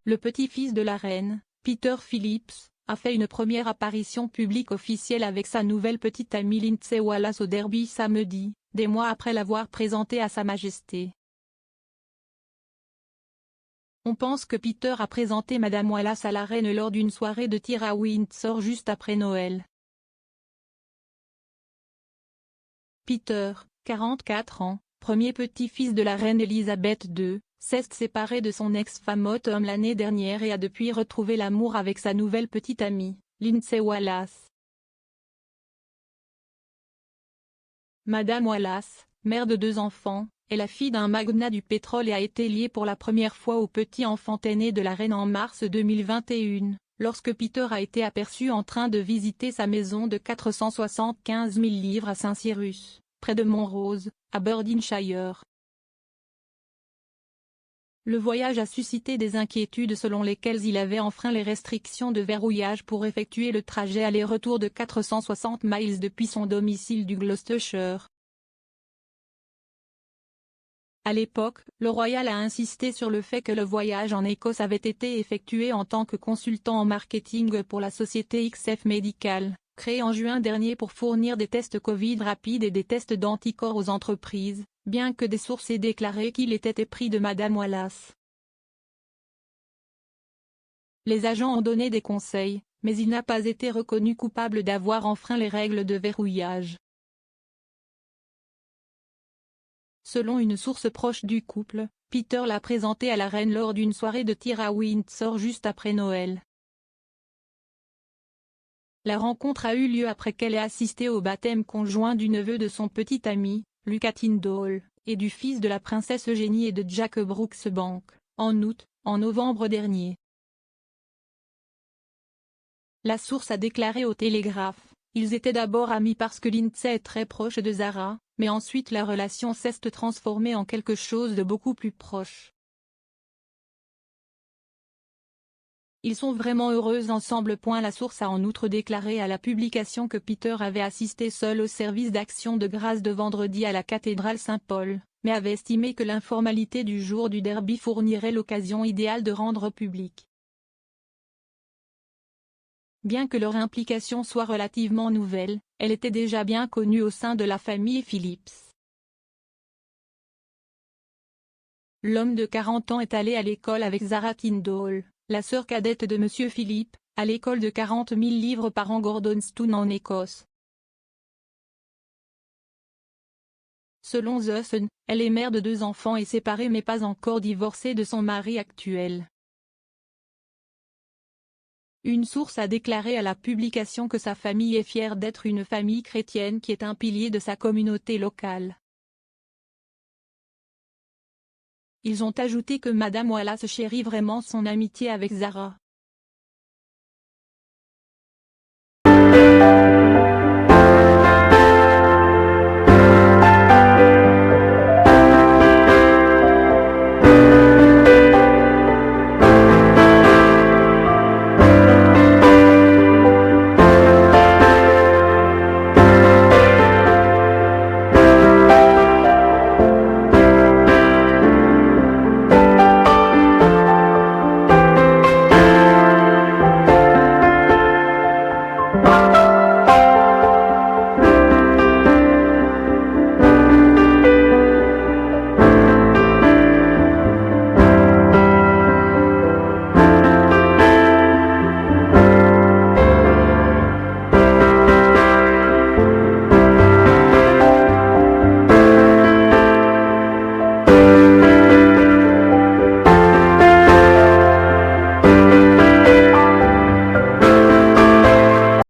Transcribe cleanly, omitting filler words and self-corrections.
le petit-fils de la reine, Peter Phillips, a fait une première apparition publique officielle avec sa nouvelle petite amie Lindsay Wallace au Derby samedi, des mois après l'avoir présentée à Sa Majesté. On pense que Peter a présenté Madame Wallace à la reine lors d'une soirée de tir à Windsor juste après Noël. Peter, 44 ans, premier petit-fils de la reine Elisabeth II, s'est séparé de son ex-femme Autumn l'année dernière et a depuis retrouvé l'amour avec sa nouvelle petite amie, Lindsay Wallace. Madame Wallace, mère de 2 enfants, est la fille d'un magnat du pétrole et a été liée pour la première fois au petit enfant aîné de la reine en mars 2021, lorsque Peter a été aperçu en train de visiter sa maison de 475 000 livres à Saint-Cyrus, près de Montrose, à Aberdeenshire. Le voyage a suscité des inquiétudes selon lesquelles il avait enfreint les restrictions de verrouillage pour effectuer le trajet aller-retour de 460 miles depuis son domicile du Gloucestershire. À l'époque, le royal a insisté sur le fait que le voyage en Écosse avait été effectué en tant que consultant en marketing pour la société XF Medical, créée en juin dernier pour fournir des tests Covid rapides et des tests d'anticorps aux entreprises, bien que des sources aient déclaré qu'il était épris de Madame Wallace. Les agents ont donné des conseils, mais il n'a pas été reconnu coupable d'avoir enfreint les règles de verrouillage. Selon une source proche du couple, Peter l'a présenté à la reine lors d'une soirée de tir à Windsor juste après Noël. La rencontre a eu lieu après qu'elle ait assisté au baptême conjoint du neveu de son petit ami, Lucas Tyndall, et du fils de la princesse Eugénie et de Jack Brooksbank, en novembre dernier. La source a déclaré au Télégraphe: ils étaient d'abord amis parce que Lindsay est très proche de Zara, mais ensuite la relation s'est transformée en quelque chose de beaucoup plus proche. Ils sont vraiment heureux ensemble. La source a en outre déclaré à la publication que Peter avait assisté seul au service d'action de grâce de vendredi à la cathédrale Saint-Paul, mais avait estimé que l'informalité du jour du derby fournirait l'occasion idéale de rendre public. Bien que leur implication soit relativement nouvelle, elle était déjà bien connue au sein de la famille Phillips. L'homme de 40 ans est allé à l'école avec Zara Tyndall, la sœur cadette de Monsieur Philippe, à l'école de 40 000 livres par an Gordonstoun en Écosse. Selon The Sun, elle est mère de 2 enfants et séparée mais pas encore divorcée de son mari actuel. Une source a déclaré à la publication que sa famille est fière d'être une famille chrétienne qui est un pilier de sa communauté locale. Ils ont ajouté que Madame Wallace chérit vraiment son amitié avec Zara.